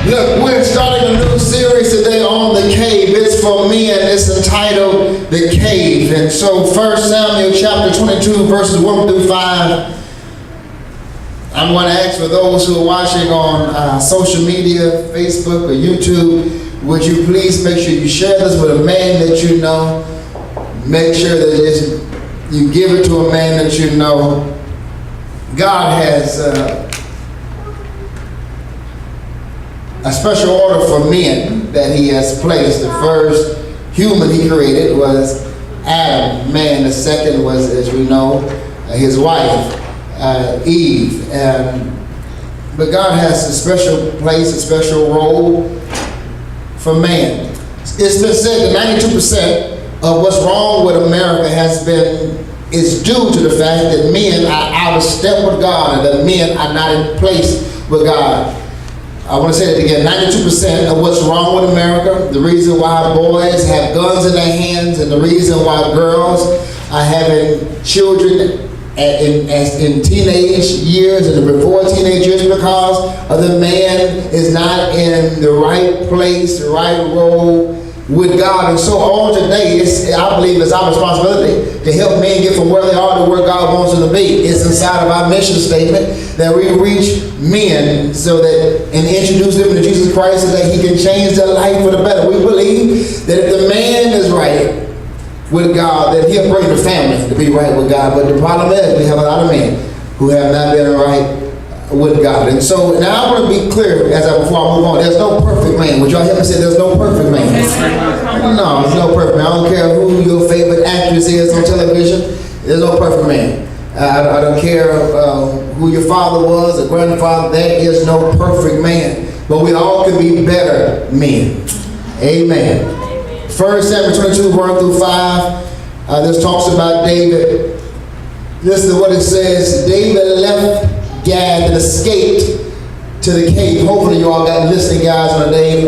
Look, we're starting a new series today on the cave. It's for me and it's entitled The Cave. And so 1 Samuel chapter 22 verses 1 through 5. I'm going to ask for those who are watching on social media, Facebook or YouTube, would you please make sure you share this with a man that you know. Make sure that you give it to a man that you know. God has a special order for men that he has placed. The first human he created was Adam, man. The second was, as we know, his wife, Eve. But God has a special place, a special role for man. It's been said that 92% of what's wrong with America is due to the fact that men are out of step with God and that men are not in place with God. I want to say that again, 92% of what's wrong with America, the reason why boys have guns in their hands and the reason why girls are having children in teenage years and before teenage years, because of the man is not in the right place, the right role with God. And so all today, I believe it's our responsibility to help men get from where they are to where God wants them to be. It's inside of our mission statement that we reach men so that and introduce them to Jesus Christ so that he can change their life for the better. We believe that if the man is right with God, that he'll bring the family to be right with God. But the problem is we have a lot of men who have not been right with God. And so now I want to be clear before I move on. There's no perfect man. Would y'all hear me say there's no perfect man? No, there's no perfect man. I don't care who your favorite actress is on television. There's no perfect man. I don't care who your father was or grandfather. There is no perfect man. But we all can be better men. Amen. 1 Samuel 22, 1 through 5. This talks about David. Listen to what it says. David left Gad and escaped to the cave. Hopefully you all got listening guys on the day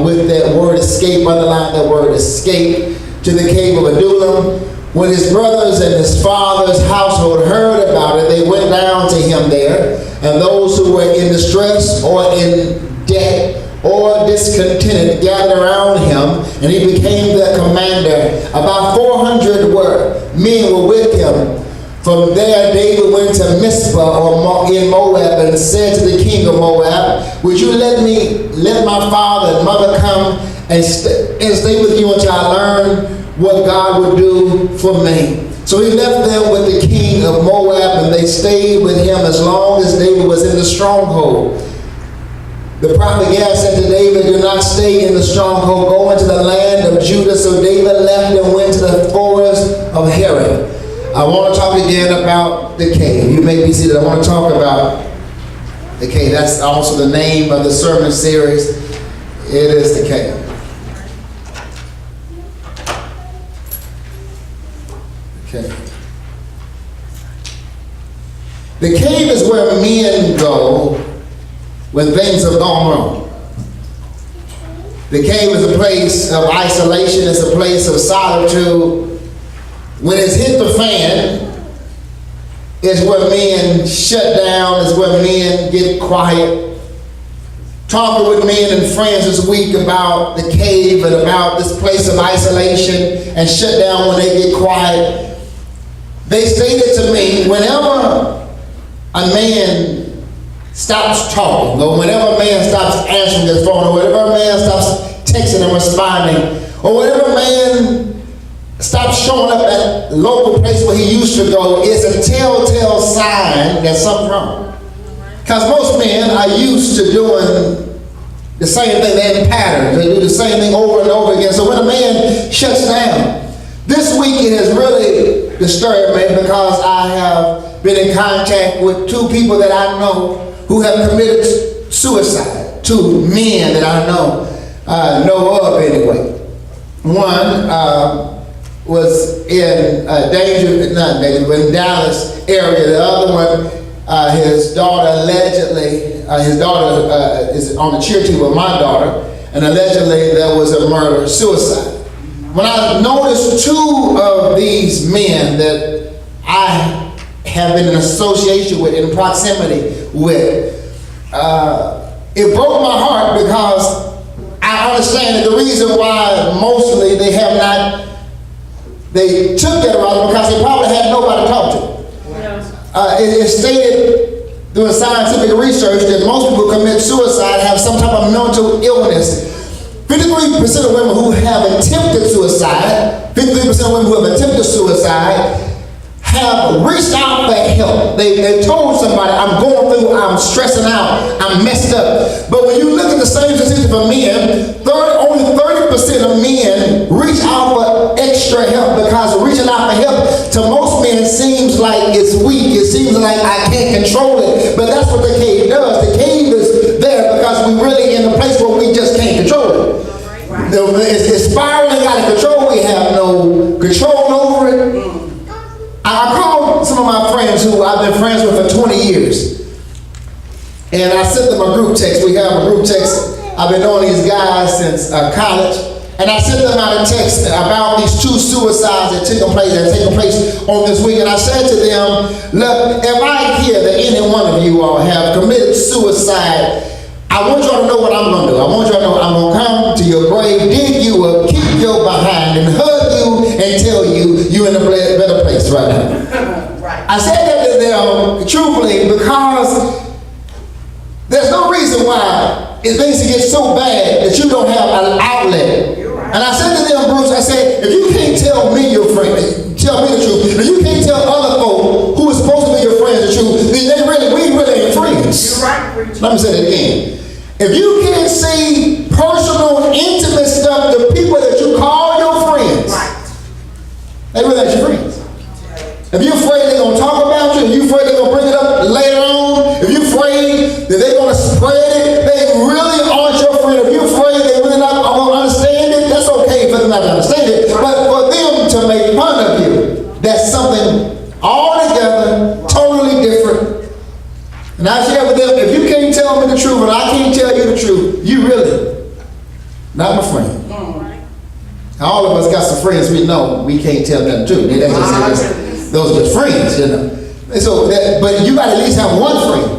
with that word escape, underline that word escape, to the cave of Adullam. When his brothers and his father's household heard about it, they went down to him there, and those who were in distress or in debt or discontented gathered around him, and he became their commander. About 400 men were with him. From there, David went to Mizpah in Moab and said to the king of Moab, would you let my father and mother come and stay with you until I learn what God would do for me? So he left them with the king of Moab, and they stayed with him as long as David was in the stronghold. The prophet Gad said to David, do not stay in the stronghold, go into the land of Judah. So David left and went to the forest of Heron. I want to talk again about the cave. You may be seated. I want to talk about the cave. That's also the name of the sermon series. It is the cave. Okay. The cave is where men go when things have gone wrong. The cave is a place of isolation. It's a place of solitude. When it's hit the fan, it's where men shut down, it's where men get quiet. Talking with men and friends this week about the cave and about this place of isolation and shut down when they get quiet. They stated to me, whenever a man stops talking, or whenever a man stops answering his phone, or whenever a man stops texting and responding, or whenever a man stops showing up at the local place where he used to go, it's a telltale sign that something's wrong. Because most men are used to doing the same thing. They're in patterns. They do the same thing over and over again. So when a man shuts down, this week it has really disturbed me because I have been in contact with two people that I know who have committed suicide. Two men that I know of anyway. One was in Dallas area. The other one, his daughter is on the cheer team with my daughter, and allegedly there was a murder, suicide. When I noticed two of these men that I have been in association with, in proximity with, it broke my heart hard because I understand that the reason why mostly they took that route because they probably had nobody to talk to. It's stated through scientific research that most people who commit suicide have some type of mental illness. 53% of women who have attempted suicide, 53% of women who have attempted suicide have reached out for help. They told somebody, I'm going through, I'm stressing out, I'm messed up. But when you look at the same statistic for men, only 30% of men reach out for extra help because reaching out for help to most men seems like it's weak. It seems like I can't control it. But that's what the cave does. The cave is there because we're really in a place where we just can't control it. It's spiraling out of control. We have no control over it. I called some of my friends who I've been friends with for 20 years. And I sent them a group text. We have a group text. I've been knowing these guys since college. And I sent them out a text about these 2 suicides that taken place on this week. And I said to them, look, if I hear that any one of you all have committed suicide, I want y'all to know what I'm going to do. I want y'all to know I'm going to come to your grave, dig you up, keep your behind, and hug you and tell you you're in a better place right now. Right. I said that to them truthfully because there's no reason why it things get so bad that you don't have an outlet. Right. And I said to them, Bruce, I said, if you can't tell me your friend, tell me the truth, and you can't tell other folk who are supposed to be your friends the truth, then we really ain't friends. You're right. Let me say that again. If you can't see personal, intimate stuff to people that you call your friends, they really ain't your friends. If you're afraid they're going to talk about you, if you're afraid they're going to bring it up later on, if you're afraid that they're going to spread it, they really aren't your friend. If you're afraid they really not going to understand it, that's okay for them not to understand it. But for them to make fun of you, that's something altogether, totally different. And I share with them, if you can't tell me the truth and I can't tell you the truth, you really not my friend. All of us got some friends we know we can't tell them the truth. Those are just friends, you know. And so, but you got to at least have one friend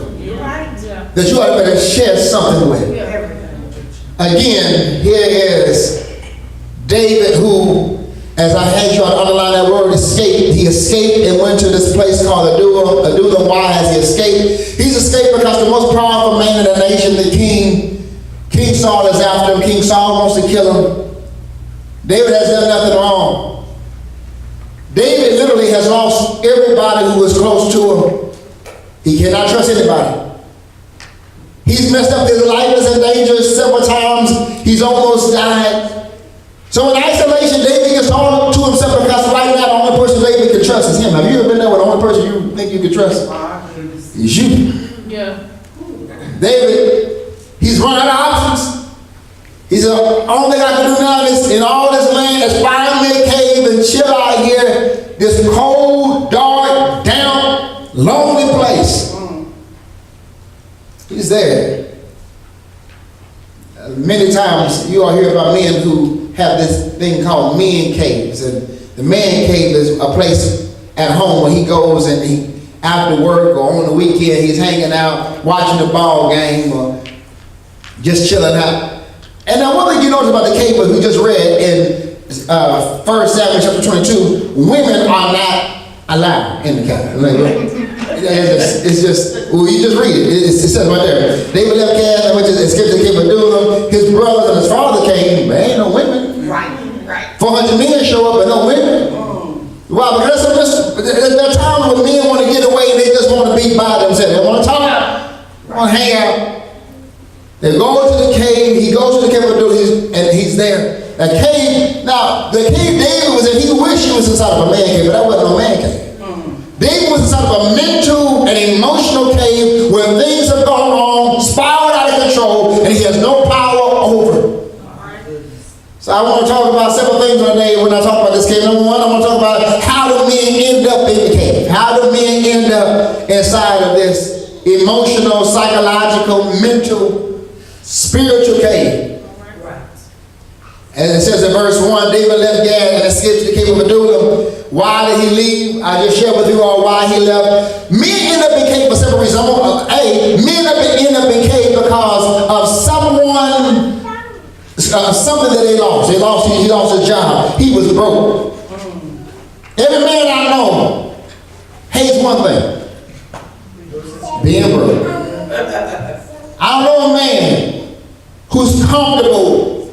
that you ought to better share something with. Again, here is David who, as I had you to underline that word, escaped. He escaped and went to this place called Adullam. Why has he escaped? He's escaped because the most powerful man in the nation, the King Saul, is after him. King Saul wants to kill him. David has done nothing wrong. David literally has lost everybody who was close to him. He cannot trust anybody. He's messed up. His life is in danger several times. He's almost died. So in isolation, David gets all to himself because right now the only person David can trust is him. Have you ever been there with the only person you think you can trust? It's you. Yeah. David, he's run out of options. He said, all thing I can do now is in all this land is find me a cave and chill out here. This cold, dark, damp, lonely place. He's there. Many times you all hear about men who have this thing called men caves. And the man cave is a place at home where he goes and he, after work or on the weekend, he's hanging out, watching the ball game or just chilling out. And now one thing you notice about the cave we just read in 1 Samuel chapter 22, women are not allowed in the cave. It's just, well, you just read it. It says right there. David left Gath and went to escape the cave of Adullam. His brothers and his father came, but ain't no women. Right. 400 men show up, but no women. Why? Because there are times when men want to get away and they just want to be by themselves. They want to talk, they want to hang out. They go to the cave. He goes to the cave of Adullam, and he's there. The cave David was in, he wished he was inside of a man cave, but that wasn't no man cave. David was inside of a mental and emotional cave where things have gone wrong, spiraled out of control, and he has no power over. So I want to talk about several things today when I talk about this cave. Number one, I want to talk about how do men end up in the cave? How do men end up inside of this emotional, psychological, mental, spiritual cave? And it says in verse 1, David left Gath and escaped to the cave of Adullam. Why did he leave? I just shared with you all why he left. Men end up in cave for several reasons. Men end up in cave because of someone he lost his job. He was broke. Every man I know hates one thing: being broke. I don't know a man who's comfortable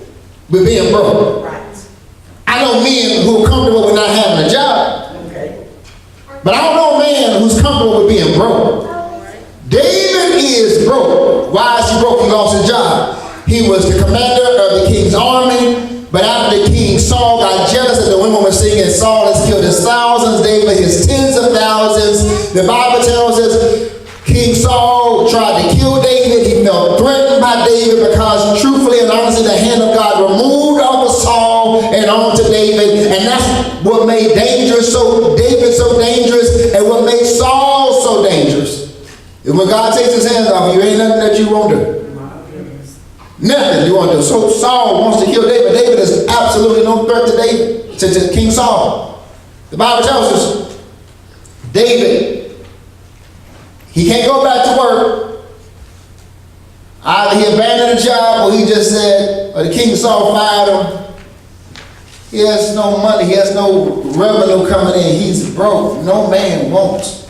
with being broke. I know men who are comfortable with not having a job. But I don't know a man who's comfortable with being broke. David is broke. Why is he broke? He lost his job. He was the commander of the king's army, but after King Saul got jealous that the women were singing, Saul has killed his thousands, David his tens of thousands. The Bible tells us King Saul tried to kill David. He felt threatened by David because truthfully and honestly the hand of God removed off of Saul and onto David. And that's what made David so dangerous and what made Saul so dangerous. And when God takes his hands off you, ain't nothing that you won't do. Nothing you won't do. So Saul wants to kill David. David is absolutely no threat to David, to King Saul. The Bible tells us David, he can't go back to work. Either he abandoned the job or he just said, or the King Saul fired him. He has no money. He has no revenue coming in. He's broke. No man wants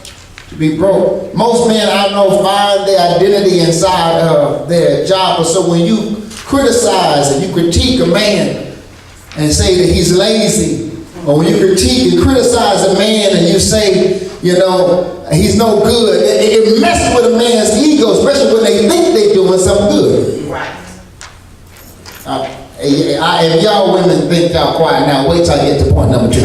to be broke. Most men I know find their identity inside of their job. So when you criticize and you critique a man and say that he's lazy, or when you critique and criticize a man and you say, you know, he's no good, it messes with a man's ego, especially when they think they're doing something good. Right. If y'all women think y'all quiet now, wait till I get to point number 2.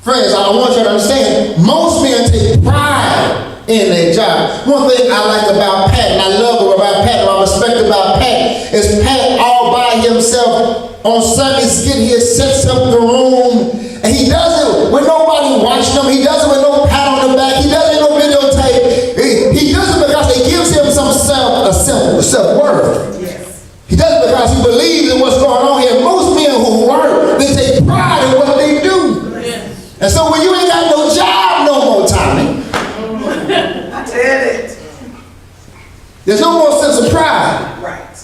Friends, I want you to understand, most men take pride in their job. One thing I like about Pat, and I love about Pat, and I respect about Pat, is Pat all by himself on Sundays get here, sets up the room, and he does it with nobody watching him. He does it with no pat on the back. He does it with no videotape. He does it because it gives him some self-worth. Yes. He does it because he believes in what's going on here. Most men who work, they take pride in what they do. And so when you ain't got no job no more, Tommy, I tell it, there's no more sense of pride. Right.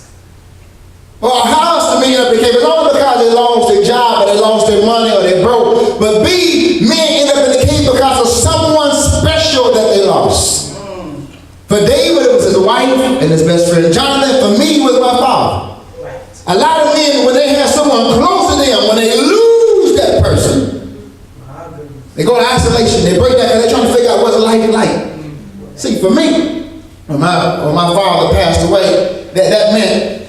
Or a house to me up became, it's only because they lost their job or they lost their money or they broke. But B, men end up in the cave because of someone special that they lost. For David, it was his wife and his best friend. Jonathan, for me, was my father. Right. A lot of men, when they have someone close to them, when they lose that person, they go to isolation. They break that because they're trying to figure out what's life like. See, for me, when my father passed away, that meant,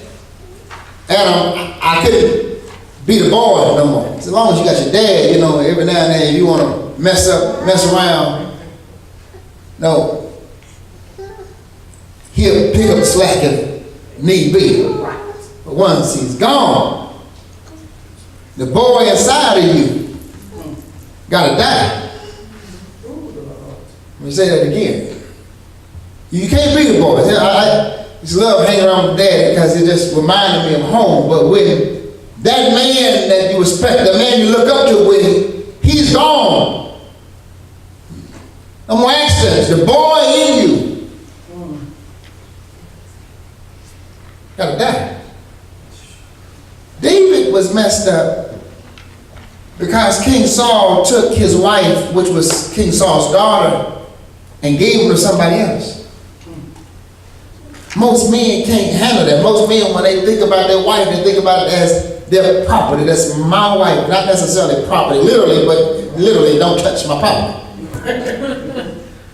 Adam, I couldn't be the boy no more. As long as you got your dad, you know, every now and then you want to mess around. No. He'll pick up the slack if need be. But once he's gone, the boy inside of you gotta die. Let me say that again. You can't be the boy. I just love hanging around with Daddy because it just reminded me of home. But when that man that you respect, the man you look up to, when he's gone, no more accidents. The boy in you gotta die. David was messed up because King Saul took his wife, which was King Saul's daughter, and gave her to somebody else. Most men can't handle that. Most men, when they think about their wife, they think about it as their property. That's my wife, not necessarily property, literally, but literally, don't touch my property.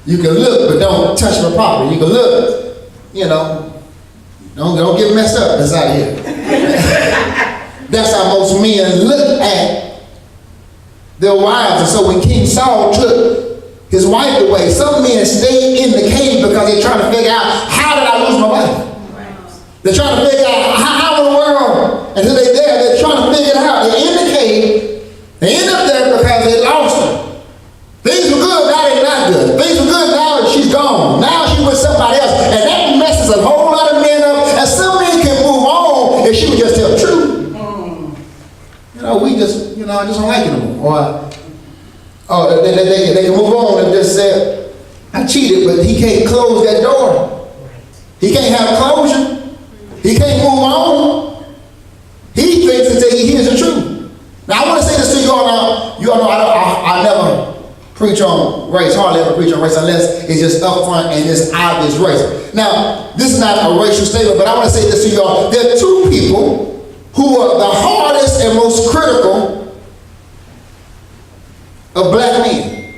You can look, but don't touch my property. You can look, you know, don't get messed up inside here. That's how most men look at their wives. And so when King Saul took his wife away, some men stayed in the cave because they're trying to figure out, how did I lose my wife? Right. They're trying to figure out how in the world, until they're there, they're trying to figure it out. They're in the cave, they end up there because they lost her. Things were good, now they're not good. Things were good, now she's gone. Now she's with somebody else. And that messes a whole lot of men up. And some men can move on if she would just tell the truth. You know, I just don't like it anymore. Or they can move on and just say, I cheated, but he can't close that door. He can't have closure. He can't move on. preach on race, hardly ever preach on race unless it's just upfront and it's obvious race. Now, this is not a racial statement, but I want to say this to y'all. There are two people who are the hardest and most critical of black men.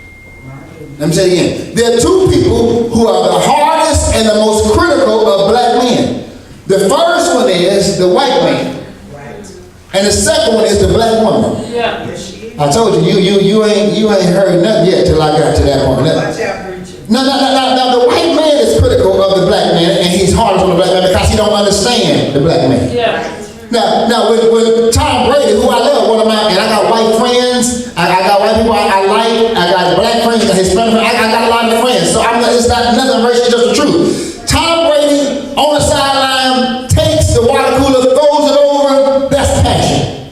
Let me say it again. There are two people who are the hardest and the most critical of black men. The first one is the white man. And the second one is the black woman. Yeah. I told you, you ain't heard nothing yet till I got to that point. Now, the white man is critical of the black man, and he's hardest on the black man because he don't understand the black man. Yeah. Now, when Tom Brady, who I love, one of my, and I got white friends, I got white people I like, I got black friends, I got Hispanic friends, I got a lot of friends. So it's not nothing racial, just the truth. Tom Brady on the sideline takes the water cooler, throws it over. That's passion.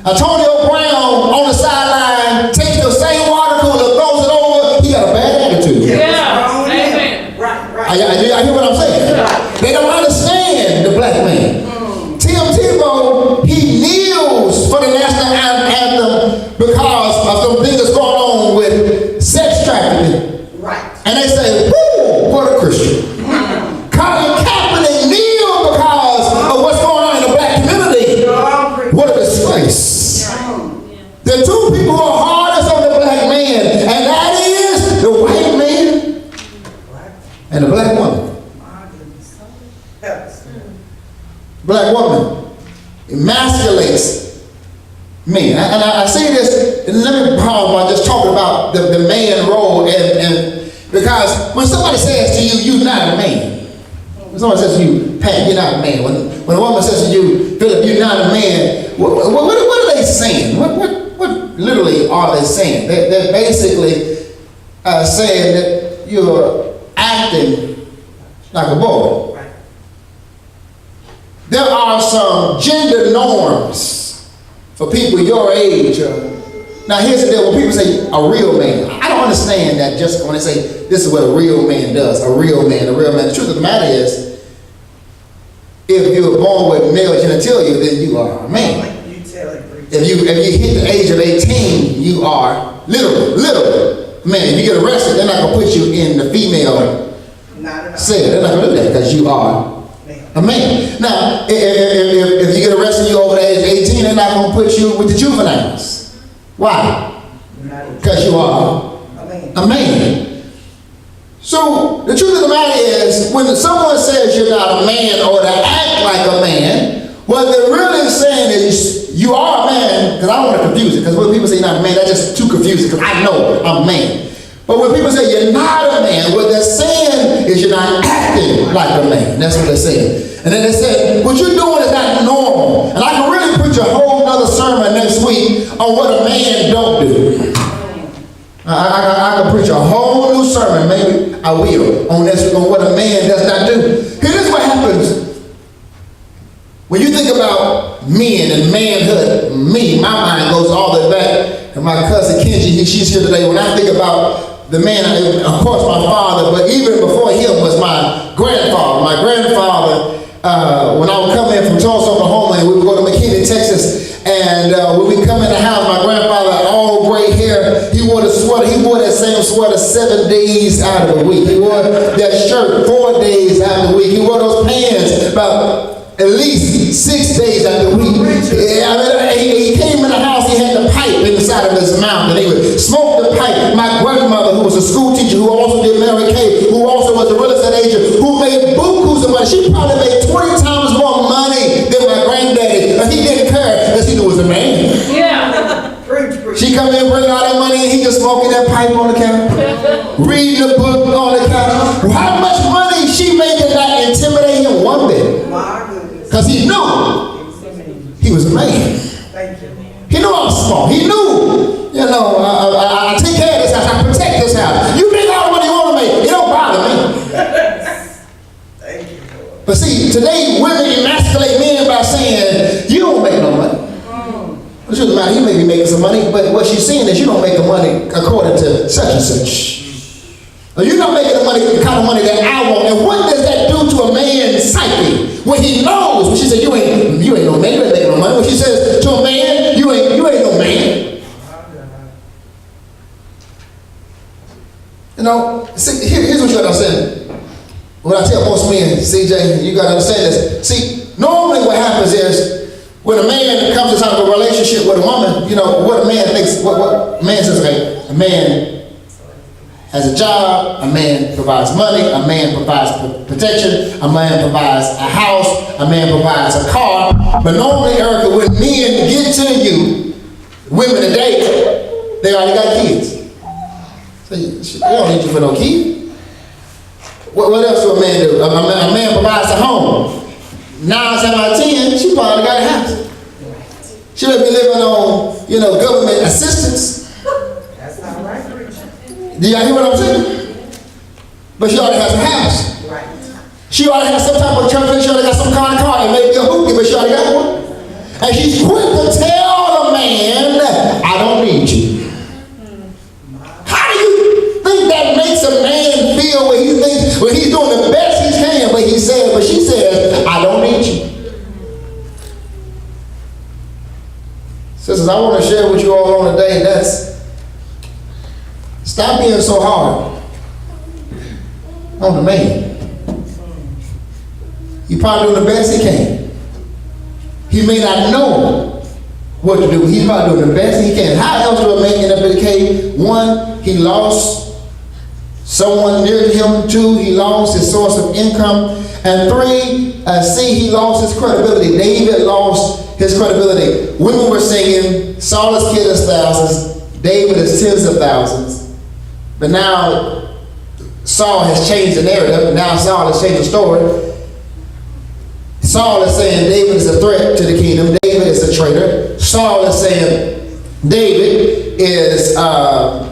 Antonio Brown on the sideline takes the same water cooler, throws it over. He got a bad attitude. Yeah. Amen. I hear what I'm saying. They don't understand the black man. Tim Tebow, he kneels for the national anthem because of some things that's going on with sex trafficking. Right. And they say, whoo, what a Christian. Colin Kaepernick kneel because of what's going on in the black community. What a disgrace. There are two people who are hardest on the black man, and that is the white man and the black woman. Black woman emasculates men. And I say this, and let me pause while just talking about the man role, and because when somebody says to you, you're not a man. When somebody says to you, Pat, you're not a man. When a woman says to you, Philip, you're not a man, what are they saying? What literally are they saying? They're basically saying that you're acting like a boy. There are some gender norms for people your age. Now here's the deal, when people say a real man, I don't understand that just when they say this is what a real man does, a real man. The truth of the matter is, if you were born with male genitalia, then you are a man. If you hit the age of 18, you are literally, man. If you get arrested, they're not going to put you in the female cell. They're not going to do that because you are a man. Now, if you get arrested, you're over the age of 18, they're not going to put you with the juveniles. Why? Because you are a man. So, the truth of the matter is, when someone says you're not a man or to act like a man, what they're really saying is you are a man, because I don't want to confuse it, because when people say you're not a man, that's just too confusing, because I know I'm a man. But when people say you're not a man, what they're saying is you're not acting like a man. That's what they're saying. And then they say, what you're doing is not normal. And I can really preach a whole other sermon next week on what a man don't do. I can preach a whole new sermon, maybe I will, on this, on what a man does not do. Here's what happens. When you think about men and manhood, my mind goes all the way back. And my cousin Kenji, she's here today. When I think about the man, of course my father, but even before him was my grandfather. My grandfather, when I would come in from Tulsa, Oklahoma, and we would go to McKinney, Texas, and when we come in the house, my grandfather had all gray hair. He wore the sweater. He wore that same sweater 7 days out of the week. He wore that shirt 4 days out of the week. He wore those pants about at least 6 days out of the week. Yeah, he came in the house, he had the pipe inside of his mouth, and he would smoke the pipe. My grandmother, who was a school teacher, who also did Mary Kay, who also was a real estate agent, who made bukus of money. She probably made 20 times more money than my granddaddy, and he didn't care because he knew he was a man. Yeah. She come in, bring all that money, and he just smoking that pipe on the counter, reading the book on the counter. How much money she made did not intimidate him one bit. Because he knew he was a man. He knew I was small. He knew, I take care of this house. I protect this house. You make all the money you want to make. It don't bother me. But see, today women emasculate men by saying, you don't make no money. It doesn't matter. You may be making some money, but what she's saying is you don't make the money according to such and such. You're not making the money, the kind of money that I want. And what does that do to a man's psyche? When he knows, when she said, you ain't no man, you ain't making no money. When she says to a man, you ain't no man. When I tell most men, CJ, you got to understand this. See, normally what happens is when a man comes inside of a relationship with a woman, you know, what a man thinks, what a man says, okay, a man has a job, a man provides money, a man provides protection, a man provides a house, a man provides a car. But normally, Erica, when men get to you, women today, they already got kids. So they don't need you for no kid. What else do a man do? A man provides a home. 9 times out of 10, she probably got a house. She may be living on, you know, government assistance. That's not right. Do y'all hear what I'm saying? But she already has a house. Right. She already has some type of transportation. She already got some kind of car. It may be a hoopty, but she already got one. And she's quick to tell the man, I don't need you. How do you think that makes a man feel when he thinks, when he's doing the best he can, but she says, I don't need you. Sisters, I want to share with you all on today, stop being so hard on the man. He probably doing the best he can. He may not know what to do. He's probably doing the best he can. How else do a man end up in the cave? 1, he lost someone near to him. 2, he lost his source of income. And 3, C, he lost his credibility. David lost his credibility. Women were singing, Saul is killed his thousands, David is tens of thousands. But now Saul has changed the narrative. Now Saul has changed the story. Saul is saying David is a threat to the kingdom. David is a traitor. Saul is saying David is a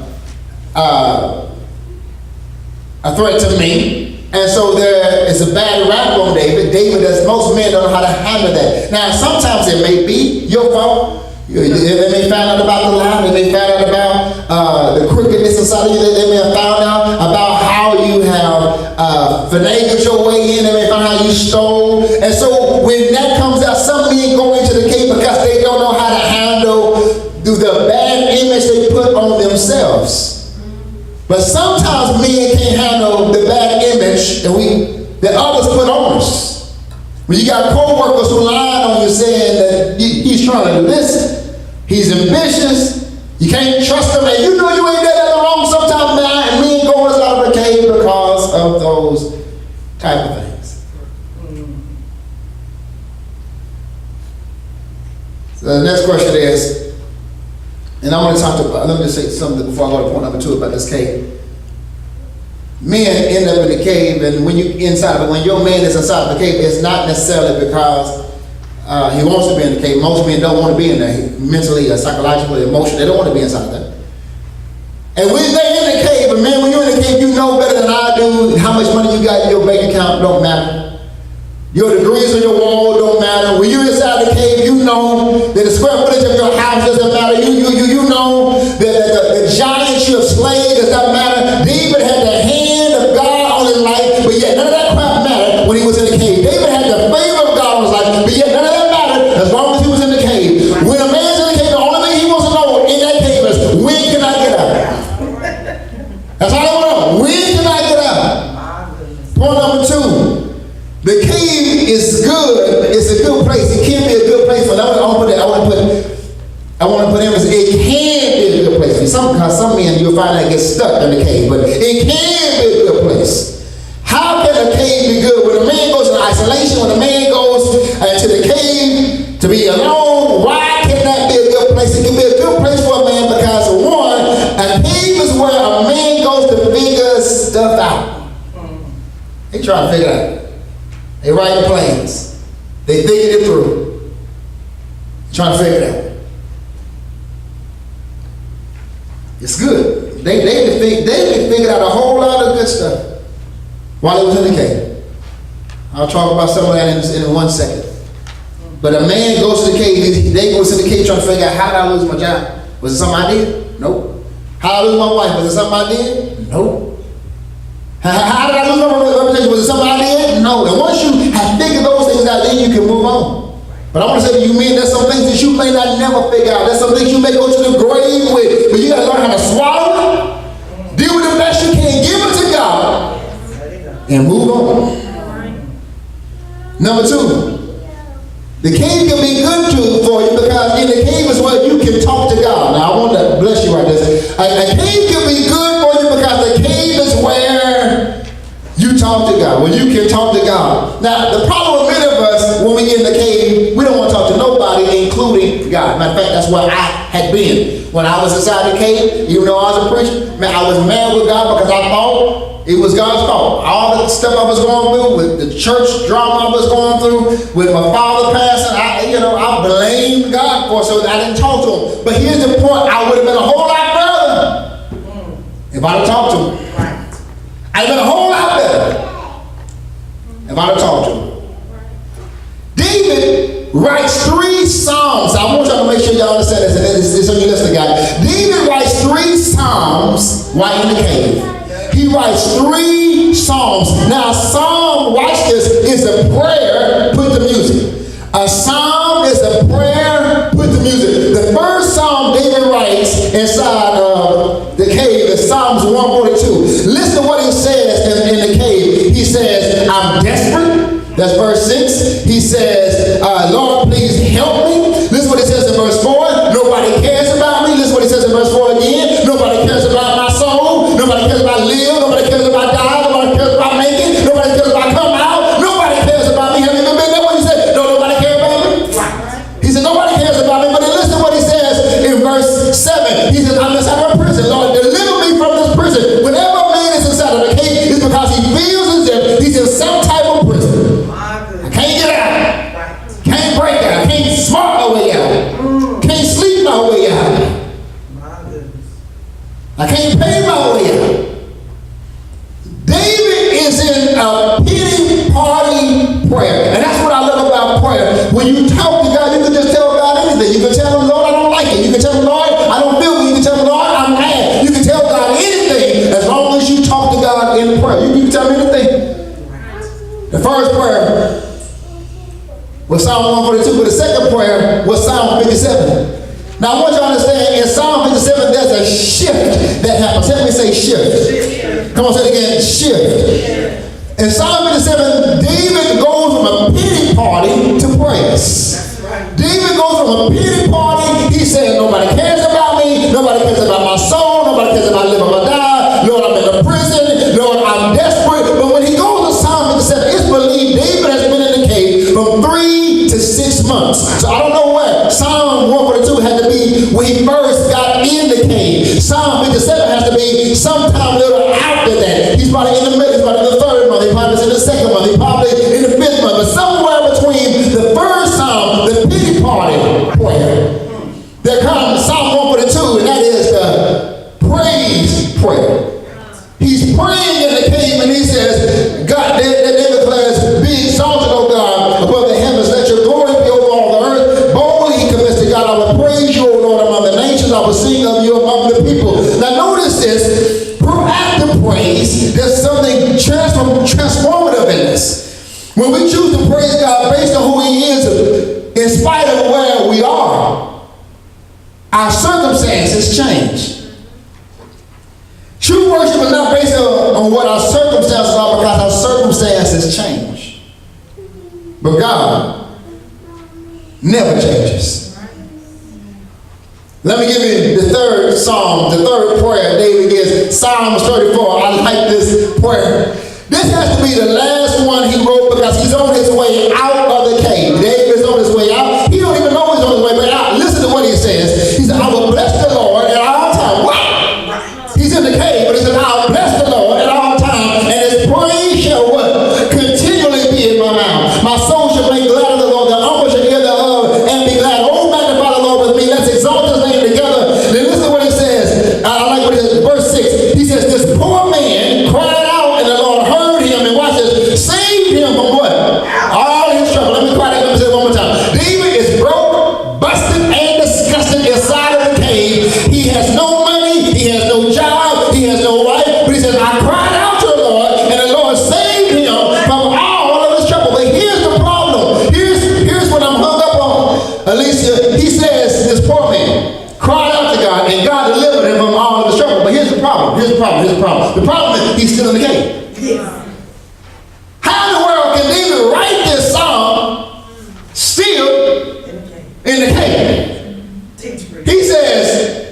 threat to me. And so there is a bad rap on David. David, as most men don't know how to handle that. Now, sometimes it may be your fault. They may find out about the lie. They may find out about the crookedness inside of you. They may have found out about how you have finagled your way in. They may find out how you stole. And so when that comes out, some men go into the cave because they don't know how to handle the bad image they put on themselves. But sometimes men can't handle the bad image that others put on us. When you got co-workers who lie on you saying that he's trying to do this, he's ambitious, you can't trust him, and you know you ain't done nothing wrong sometimes, man, and men go out of the cave because of those type of things. So the next question is, and I want to talk about, let me just say something before I go to point number 2 about this cave. Men end up in the cave, and when you inside of it, when your man is inside of the cave, it's not necessarily because he wants to be in the cave. Most men don't want to be in there, mentally or psychologically, emotionally. They don't want to be inside of that. And when they're in the cave, and man, when you're in the cave, you know better than I do how much money you got in your bank account don't matter. Your degrees on your wall don't matter. When you're inside the cave, you know that the square footage of your house doesn't matter. You know that the giants you have slain does not matter. David had the hand of God on his life, but yet none of that crap mattered when he was in the cave. David had the favor of God on his life, but yet none of that mattered as long as he was in the cave. When a man's in the cave, the only thing he wants to know in that cave is, when can I get out? That's all I want to know. When can I get out? Point number 2. The cave is good. It's a good place. It can be a good place. But I want to put emphasis. It can be a good place. Because some men you'll find that get stuck in the cave, but it can be a good place. How can a cave be good? When a man goes in isolation, when a man goes to the cave to be alone, why can that be a good place? It can be a good place for a man because 1, a cave is where a man goes to figure stuff out. They try to figure it out. They write plans. They thinking it through. Trying to figure it out. It's good. David figured out a whole lot of good stuff while he was in the cave. I'll talk about some of that in 1 second. But a man goes to the cave. David was in the cave trying to figure out, how did I lose my job? Was it something I did? Nope. How did I lose my wife? Was it something I did? Nope. How did I lose my reputation? Was it something I did? No. And once you have figured those things out, then you can move on. But I want to say to you men, there's some things that you may not never figure out. There's some things you may go to the grave with, but you got to learn how to swallow it, deal with it best you can, give it to God, and move on. Number two, the cave can be good for you because in the cave is where you can talk to God. Now I want to bless you right there. A cave can be good for you because the cave is where you talk to God, where you can talk to God. Now the problem with many of us when we get in the cave, we don't want to talk to nobody, including God. Matter of fact, that's where I had been. When I was inside the cave, even though I was a preacher, man, I was mad with God because I thought it was God's fault. All the stuff I was going through, with the church drama I was going through, with my father passing, I blamed God for it, so I didn't talk to him. But here's the point, I would have been a whole lot better if I'd have talked to him. I'd have been a whole lot better if I'd have talked to him. David writes 3 Psalms. I want y'all to make sure y'all understand this. It's on your list, guys. David writes 3 Psalms while in the cave. He writes 3 Psalms. Now, a psalm, watch this, is a prayer, put the music. A psalm is a prayer, put the music. The first psalm David writes inside the cave is Psalms 142. Listen to what he says in the cave. He says, I'm desperate. That's verse 6. He says, Lord, please help me. Listen what he says in verse 4. Nobody cares about me. Listen what he says in verse 4 again. Nobody cares about my soul. Nobody cares about live. Nobody cares about die. Nobody cares about make it. Nobody cares about come out. Nobody cares about me. Have you ever been there? What he said? No, nobody cares about me. He said, nobody cares about me. But then listen to what he says in verse 7. He says, I'm inside of a prison. Lord, deliver me from this prison. Whenever a man is inside of a cave, it's because he feels as if he's in some type of prison. Can't get out. Can't break out. Can't smart my way out. Can't sleep my way out. I can't pay my way out. David is in a pity party prayer. And that's what I love about prayer. When you talk to God, you can just tell God anything. You can tell him, Lord, I don't like it. You can tell him, Lord, I don't feel good. You can tell him, Lord, I'm mad. You can tell God anything as long as you talk to God in prayer. You can tell him anything. The first prayer was Psalm 142, but the second prayer was Psalm 57. Now I want you to understand, in Psalm 57, there's a shift that happens. Let me say shift. Come on, say it again, shift. In Psalm 57, David goes from a pity party to praise. David goes from a pity party, he said, nobody cares about me, nobody cares about my soul, nobody cares about living or die. Lord, I'm in a prison, Lord, I'm desperate. But when he goes to Psalm 57, it's believed David has been in the cave from 3 to 6 months. So I don't know where. Psalm 142 had to be when he first got in the cave. Psalm 57 has to be sometime little after that. He's probably in the middle, he's probably in the 3rd month, he probably in the 2nd month, he probably in the 5th month. But somewhere between the first Psalm, the pity party prayer, there comes Psalm 142, and that is the praise prayer. He's praying in the cave and he says, God, David declares, be exalted, O God, above the heavens. Let your glory be over all the earth. Boldly he commits to God, I will praise you, O Lord, among the nations. I will sing of you among the people. Now notice this, proactive praise, there's something transformative in this. When we choose to praise God based on who he is, in spite of where we are, our circumstances change. True worship is not based on what our circumstances are, because our circumstances change. But God never changes. Let me give you the 3rd Psalm, the 3rd prayer David gives, Psalms 34. I like this prayer. This has to be the last one he wrote because he's on his way out of the cave. David is on his way out. He don't even know he's on his way out. Listen to what he says. He said, I will bless the Lord at all times. What? He's in the cave, but he said, I'll bless the Lord at all times, and his praise shall what? Continually be in my mouth. My soul shall make glad of the Lord, the humble shall hear thereof and be glad. Oh, magnify the Lord with me. Let's exalt his name together. Then listen to what he says. I like what he says, verse 6. He says, this poor man cried out, and the Lord heard him, and watch this, saved him from what? All his trouble. Let me cry that up and say it one more time. David is broke, busted, and disgusted inside of the cave. He has no money, he has no job, he has no wife, but he says, I cried out to the Lord, and the Lord saved him from all of his trouble. But here's the problem. Here's what I'm hung up on. Alicia, he says, this poor man cried out to God, and God delivered him from all of his trouble. But here's the problem. The problem is he's still in the cave.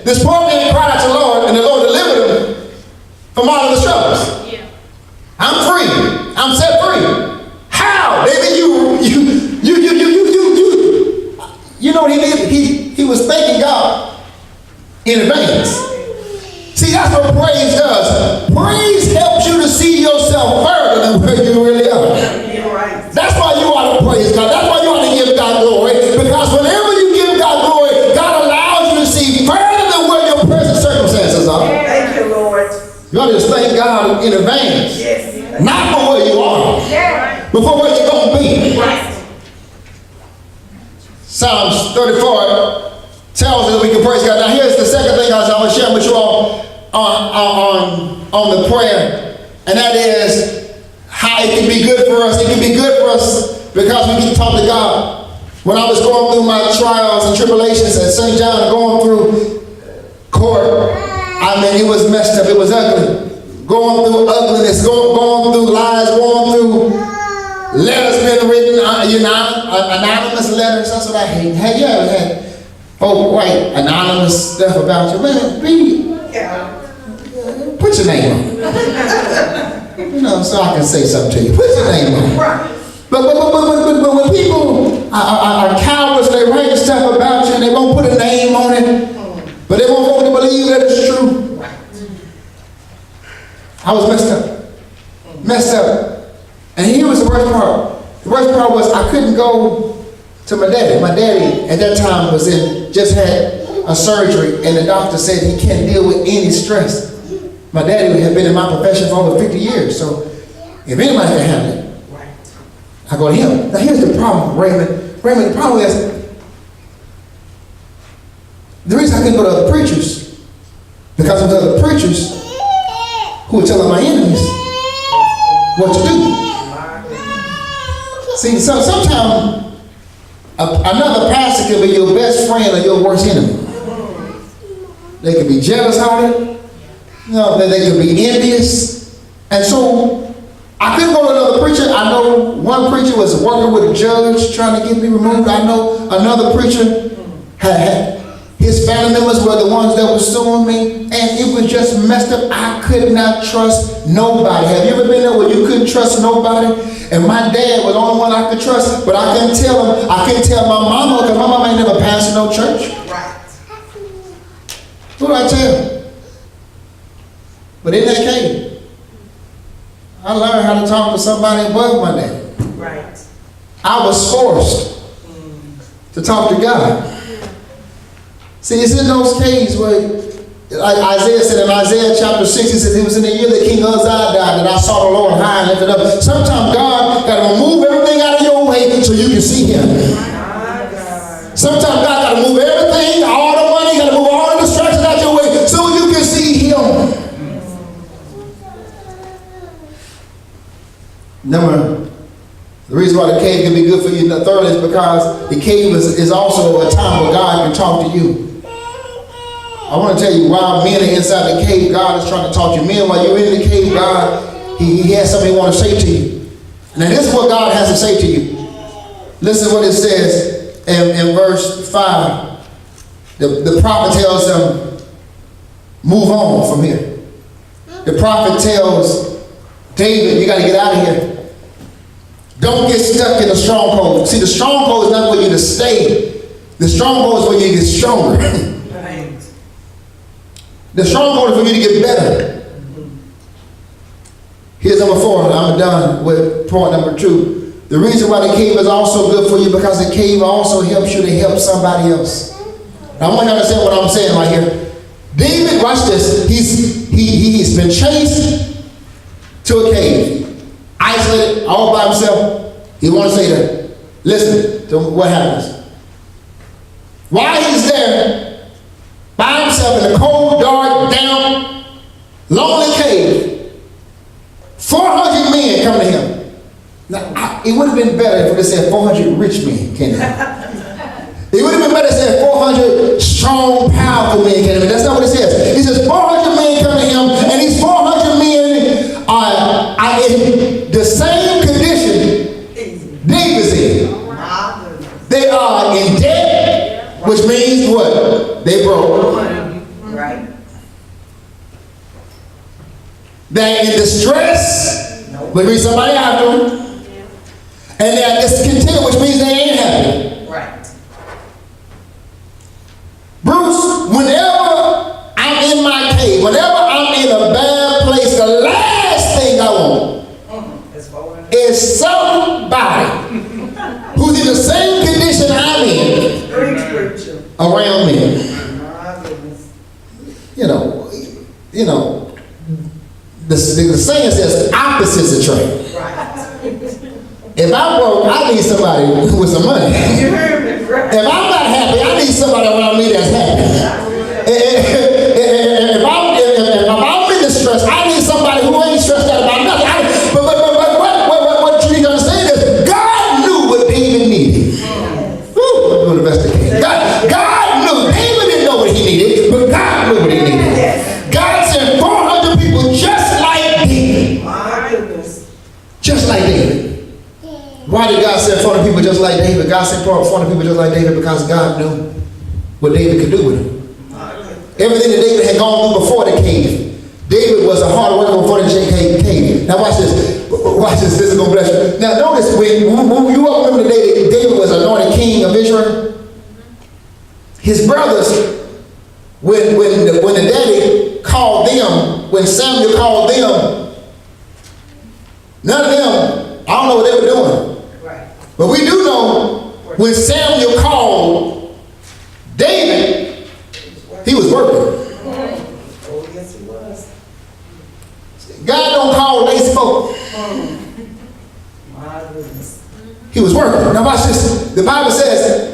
This poor man cried out to the Lord, and the Lord delivered him from all of his troubles. I'm free. I'm set free. How? David, you know what he did? He was thanking God in advance. See, that's what praise does. Praise helps you to see yourself further than where you really are. That's why you ought to praise God. That's why you ought to give God glory. Because whenever you give God glory, God allows you to see further than where your present circumstances are. Thank you, Lord. You ought to just thank God in advance. Yes. Not for where you are, but for where you're going to be. Psalms 34 tells us that we can praise God. Now here's the second thing I want to share with you all on the prayer, and that is how it can be good for us. It can be good for us because we can talk to God. When I was going through my trials and tribulations at St. John, going through court, I mean, it was messed up. It was ugly. Going through ugliness, going through lies, going through letters being written, anonymous letters. That's what I hate. Have you ever had folk write anonymous stuff about you? Man, put your name on. You know, so I can say something to you. Put your name on. But when people are cowards, they write stuff about you and they won't put a name on it, but they won't want to believe that it's true. I was messed up. And here was the worst part. The worst part was I couldn't go to my daddy. My daddy at that time just had a surgery, and the doctor said he can't deal with any stress. My daddy had been in my profession for over 50 years, so if anybody can handle it, I go to him. Now here's the problem, Raymond. Raymond, the problem is, the reason I couldn't go to other preachers, because of the other preachers who were telling my enemies what to do. See, sometimes another pastor can be your best friend or your worst enemy. They can be jealous-hearted. You know, they can be envious. And so I couldn't go to another preacher. I know one preacher was working with a judge trying to get me removed. I know another preacher had his family members were the ones that were suing me, and it was just messed up. I could not trust nobody. Have you ever been there where you couldn't trust nobody? And my dad was the only one I could trust, but I couldn't tell him. I couldn't tell my mama because my mama ain't never pastored no church. Who do I tell? But in that case, I learned how to talk to somebody above my dad. Right. I was forced to talk to God. See, it's in those cases where, like Isaiah said in Isaiah chapter 6, he says, it was in the year that King Uzziah died that I saw the Lord high and lifted up. Sometimes God got to remove everything out of your way so you can see him. Sometimes God got to move everything, all the money, got to move all the distractions out your way so you can see him. The reason why the cave can be good for you, thirdly, is because the cave is also a time where God can talk to you. I want to tell you, while men are inside the cave, God is trying to talk to you. Men, while you're in the cave, God, He has something He wants to say to you. And this is what God has to say to you. Listen to what it says in verse 5. The prophet tells them, move on from here. The prophet tells David, you got to get out of here. Don't get stuck in the stronghold. See, the stronghold is not for you to stay. The stronghold is for you to get stronger. The stronghold is for you to get better. Here's number 4, and I'm done with point number 2. The reason why the cave is also good for you because the cave also helps you to help somebody else. Now, I want you to understand what I'm saying right here. David, watch this. He's been chased to a cave, isolated, all by himself. He wants to say that. Listen to what happens. While he's there, by himself in a cold, dark, damp, lonely cave, 400 men come to him. Now, it would have been better if it said 400 rich men came to him. It would have been better if it said 400 strong, powerful men came to him. That's not what it says. It says 400 men come to him, and these 400 men are in the same condition David's in. They are in debt, which means what? They broke. they're in distress, which means somebody after them, and they're discontented, which means they ain't happy. Right. Bruce, whenever I'm in my cave, whenever I'm in a bad place, the last thing I want is somebody who's in the same condition I'm in around me. You know, the saying says opposites attract. If I'm broke, I need somebody with some money. If I'm not happy, I need somebody around me that's happy. If I'm in distress, I need somebody who ain't stressed out about nothing. But what you need to understand is God knew what David needed. Woo, I'm doing the best I can. God knew. David didn't know what he needed, but God knew what he needed. God sent 400 people just like David. My goodness. Just like David. Why did God send 400 people just like David? God sent 400 people just like David because God knew what David could do with them. Everything that David had gone through before the cave. David was a hard worker before the cave. Now watch this. Watch this. This is going to bless you. Now notice when you all remember the day that David was anointed king of Israel? His brothers, when the daddy called them, when Samuel called them, none of them, I don't know what they were doing. Right. But we do know when Samuel called David, he was working. Oh, yes, he was. God don't call lazy folk. My goodness. He was working. Now watch this. The Bible says,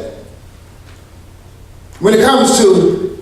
when it comes to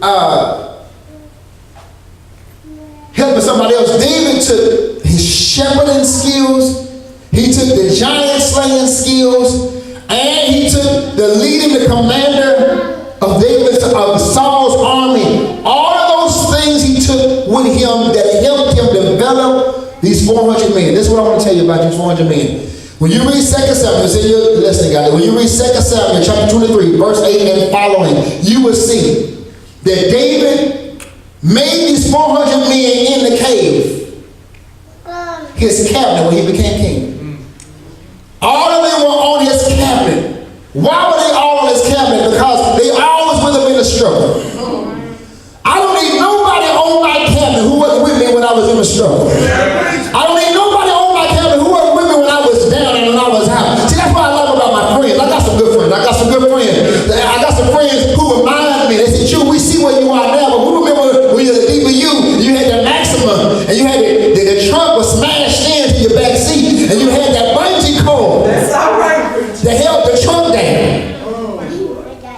helping somebody else, David took his shepherding skills, he took the giant slaying skills, and he took the leading, the commander of Saul's army. All of those things he took with him that helped him develop these 400 men. This is what I want to tell you about these 400 men. When you read 2 Samuel, say you're listening, guys. When you read 2 Samuel chapter 23, verse 8 and following, you will see that David made these 400 men in the cave his cabinet when he became king. All of them were on his cabinet. Why were they all on his cabinet? Because they always with him in the struggle. I don't need nobody on my cabinet who wasn't with me when I was in the struggle. I don't need nobody on my cabinet who wasn't with me when I was down and when I was out. See, that's what I love about my friends. I got some good friends. I got some friends who remind me. They say, "Chu, we see where you are now, but we remember when you were the DBU, you had the Maxima, and you had the trunk was smashed into your back seat, and you had that bungee cord That's all right, preacher. that held the trunk down."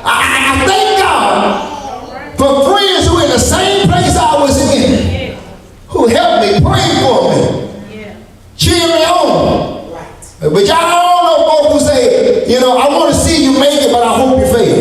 I thank God for friends who in the same place I was in, who helped me, prayed for me, cheer me on. But y'all all know folks who say, I want to see you make it, but I hope you fail.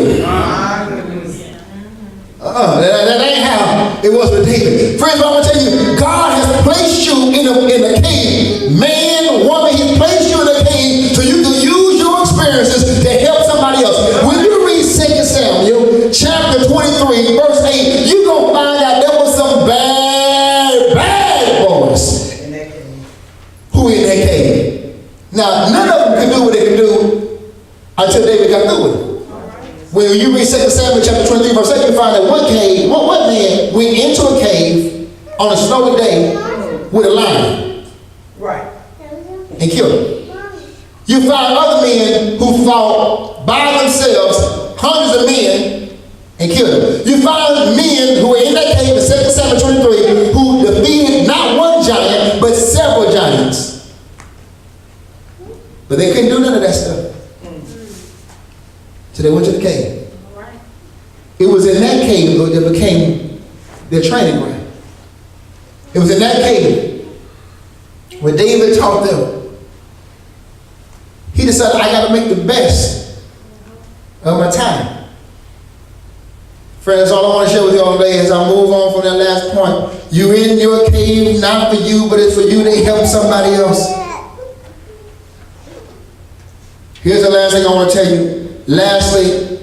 That ain't how it was with David. Friends, I want to tell you, God has placed you in a cave. Man, woman, He placed you in a cave so you can use your experiences to help somebody else. When you read 2 Samuel chapter 23, verse 8, you're going to find out there was some bad boys who in that cave. Now, none of them could do what they could do until David got through with it. When you read 2 Samuel chapter 23, verse 8, you find that one man went into a cave on a snowy day with a lion. Right. And killed him. You find other men who fought by themselves, hundreds of men, and killed them. You find men who were in that cave in 2 Samuel 23 who defeated not one giant, but several giants. But they couldn't do none of that stuff. So they went to the cave. It was in that cave that became their training ground. It was in that cave where David taught them. He decided, I got to make the best of my time. Friends, all I want to share with you all today as I move on from that last point. You're in your cave, not for you, but it's for you to help somebody else. Here's the last thing I want to tell you. Lastly,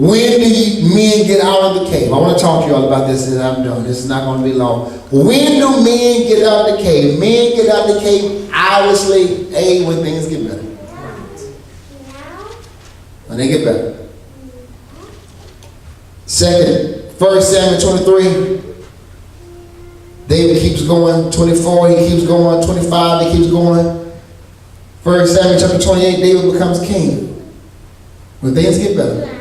When do men get out of the cave? I want to talk to you all about this, and I'm done. This is not going to be long. When do men get out of the cave? Men get out of the cave, obviously, when things get better. When they get better. Second, 1 Samuel 23. David keeps going. 24, he keeps going. 25, he keeps going. 1 Samuel chapter 28, David becomes king. When things get better.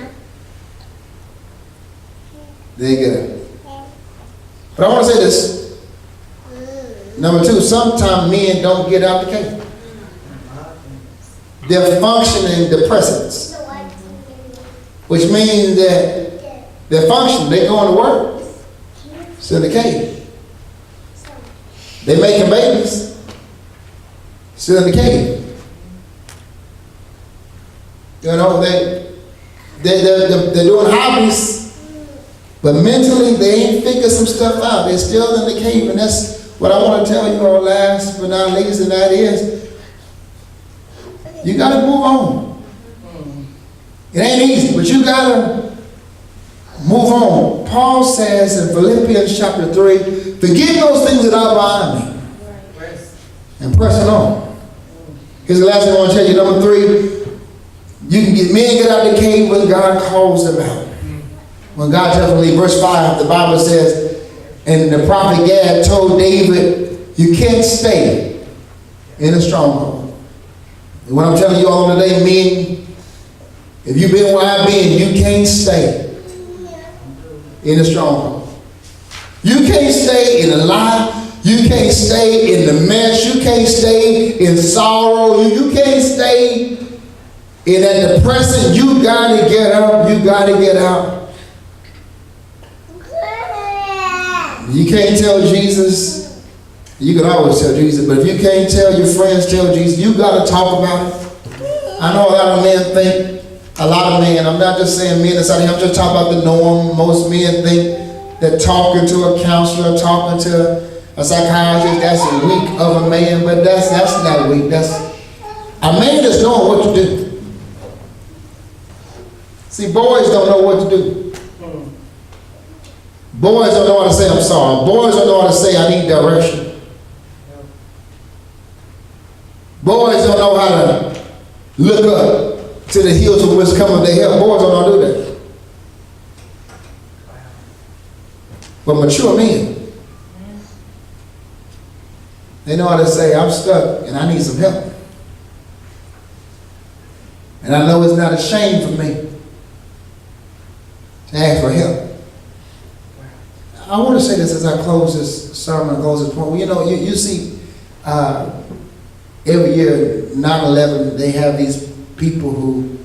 They get it. But I want to say this. Number two, sometimes men don't get out the cave. They're functioning depressants. Which means that they're functioning, they're going to work. Still in the cave. They're making babies. Still in the cave. You know, they're doing hobbies. But mentally, they ain't figured some stuff out. They're still in the cave, and that's what I want to tell you all last but not least, and that is, you got to move on. It ain't easy, but you got to move on. Paul says in Philippians chapter 3, forget those things that are behind me and press it on. Here's the last thing I want to tell you. Number 3, you can get men get out of the cave when God calls them out. When God tells them to leave, verse 5, the Bible says, and the prophet Gad told David, you can't stay in a stronghold. And what I'm telling you all today, men, if you've been where I've been, you can't stay in a stronghold. You can't stay in a lie. You can't stay in the mess. You can't stay in sorrow. You can't stay in that depression. You got to get up. You got to get out. You can't tell Jesus. You can always tell Jesus, but if you can't tell your friends, tell Jesus. You got to talk about it. I know a lot of men think, I'm not just saying men inside here, I'm just talking about the norm. Most men think that talking to a counselor, talking to a psychiatrist, that's weak of a man, but that's not weak. That's a man that's knowing what to do. See, boys don't know what to do. Boys don't know how to say I'm sorry. Boys don't know how to say I need direction. Boys don't know how to look up to the hills from which cometh their help. Boys don't know how to do that. But mature men, they know how to say I'm stuck and I need some help. And I know it's not a shame for me to ask for help. I want to say this as I close this sermon, close this point. Well, you know, you see every year, 9/11, they have these people who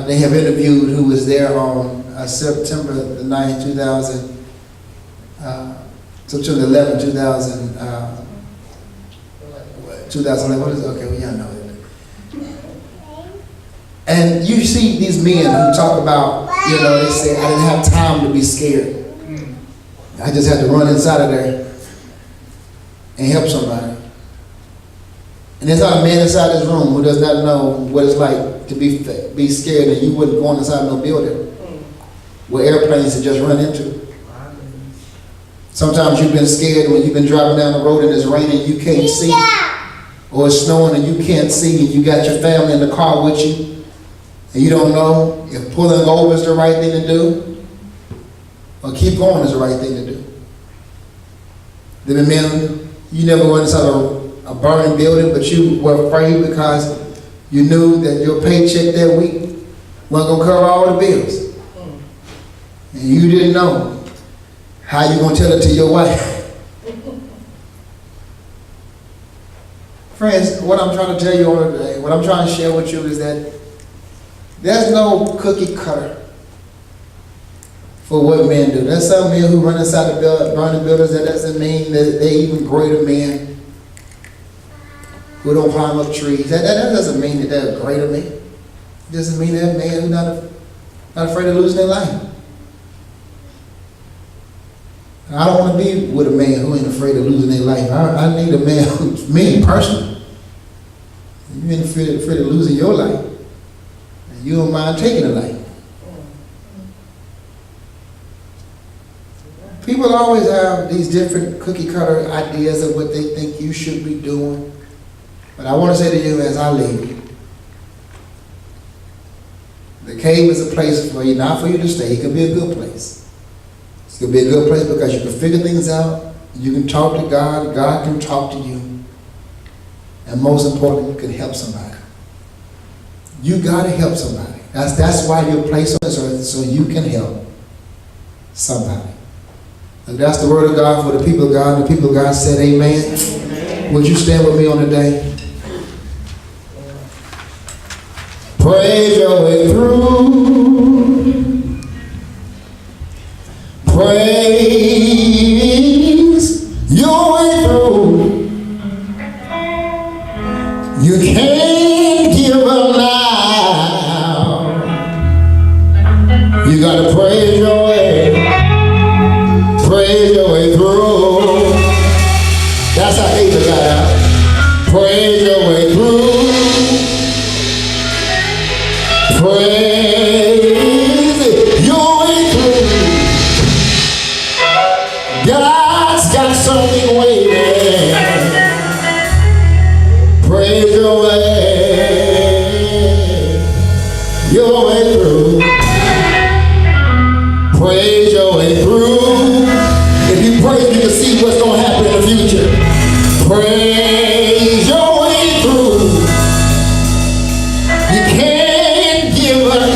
they have interviewed who was there on September the 9th, 2000, September 11, 2011, what is it? Okay, well, y'all know it. And you see these men who talk about, you know, they say, I didn't have time to be scared. I just had to run inside of there and help somebody. And there's not a man inside this room who does not know what it's like to be scared, and you wouldn't go inside no building where airplanes had just run into. Sometimes you've been scared when you've been driving down the road and it's raining and you can't see, or it's snowing and you can't see, and you got your family in the car with you, and you don't know if pulling over is the right thing to do, or keep going is the right thing to do. There have been men, you never went inside a burning building, but you were afraid because you knew that your paycheck that week wasn't going to cover all the bills. And you didn't know how you going to tell it to your wife. Friends, what I'm trying to tell you all today, what I'm trying to share with you is that there's no cookie cutter for what men do. There's some men who run inside the burning buildings. That doesn't mean that they're even greater men who don't climb up trees. That doesn't mean that they're greater men. It doesn't mean that man who's not afraid of losing their life. I don't want to be with a man who ain't afraid of losing their life. I need a man who's, me personally, you ain't afraid of losing your life, and you don't mind taking a life. People always have these different cookie cutter ideas of what they think you should be doing. But I want to say to you as I leave you, the cave is a place for you, not for you to stay. It can be a good place. It can be a good place because you can figure things out. You can talk to God. God can talk to you. And most importantly, you can help somebody. You got to help somebody. That's why you're placed on this earth, so you can help somebody. And that's the word of God for the people of God. And the people of God said, amen. Amen. Would you stand with me on the day? Praise your way through. Praise your way through. You can't give up now. You got to praise your way. Praise your way through. That's how David got out. Praise your way through. Praise your way through. God's got something waiting. Praise your way through. Praise your way through. If you praise, you can see what's going to happen in the future. Praise your way through. You can't give up now.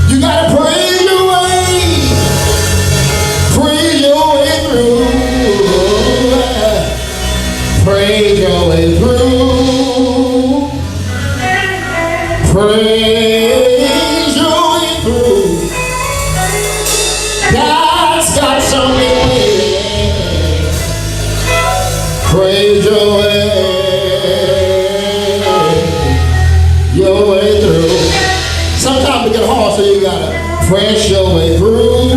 You got to praise your way. Praise your way through. Praise your way through. Praise your way through. God's got something waiting. Praise your way through. Sometimes it get hard, so you gotta press your way through.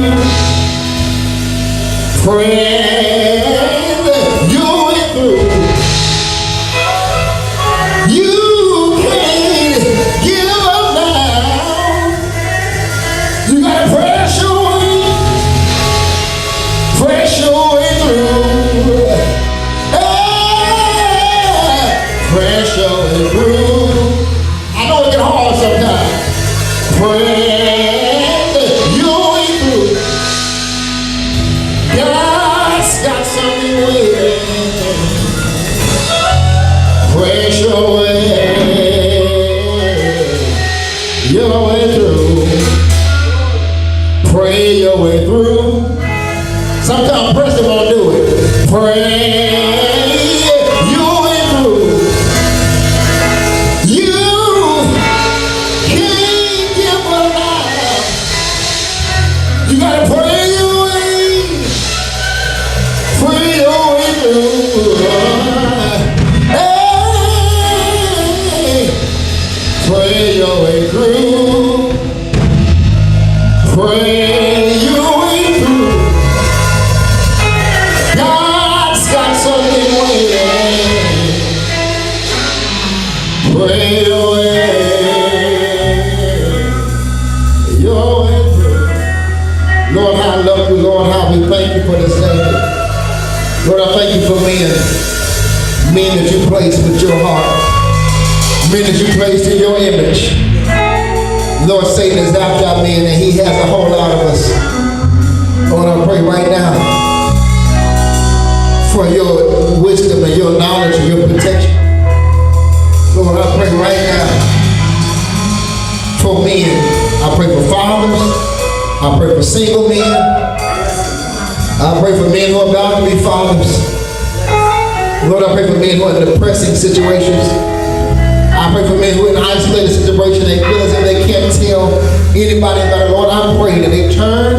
Praise your way through. You can't give up now. You gotta press your way through. Press your way through. I know it get hard sometimes. Press your way through. God's got something waiting. Press your way through. Pray your way through. Sometimes pressing won't do it. Pray your way through. You can't give up now. You gotta pray your way through. Hey, pray your way through. Pray your way through. God's got something waiting. Pray your way through. Lord, how I love you. Lord, how we thank you for this day. Lord, I thank you for men that you placed with your heart, men that you placed in your image. Lord, Satan is after men and he has a whole lot of us. Lord, I pray right now for your wisdom and your knowledge and your protection. Lord, I pray right now for men. I pray for fathers. I pray for single men. I pray for men who are about to be fathers. Lord, I pray for men who are in depressing situations. I pray for men who are in isolated situations. They feel as if they can't tell anybody about it. Lord, I pray that they turn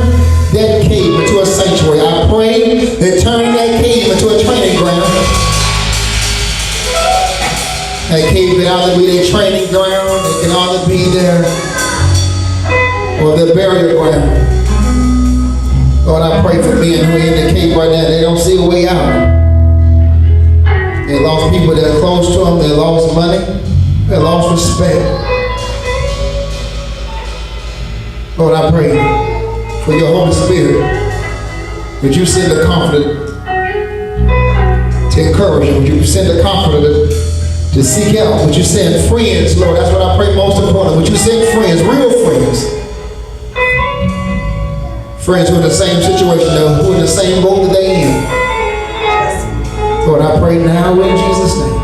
that cave into a sanctuary. I pray they turn that cave into a training ground. That cave can either be their training ground, it can either be their or their burial ground. Lord, I pray for men who are in the cave right now. They don't see a way out. They lost people that are close to them. They lost money. They lost respect. Lord, I pray Would you send a comforter to encourage them? Would you send a comforter to seek help? Would you send friends, Lord? That's what I pray most important. Would you send friends, real friends? Friends who are in the same situation, who are in the same boat that they in. Lord, I pray now in Jesus' name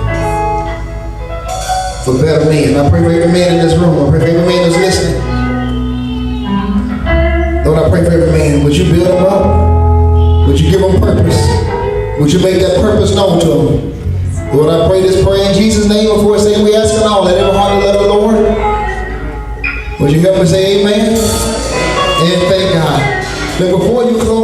for better men. I pray for every man in this room. I pray for every man that's listening. Lord, I pray for every man. Would you build them up? Would you give them purpose? Would you make that purpose known to them? Lord, I pray this prayer in Jesus' name before I say we ask it all. Let every heart love the Lord. Would you help me say amen? And thank God. Now before you close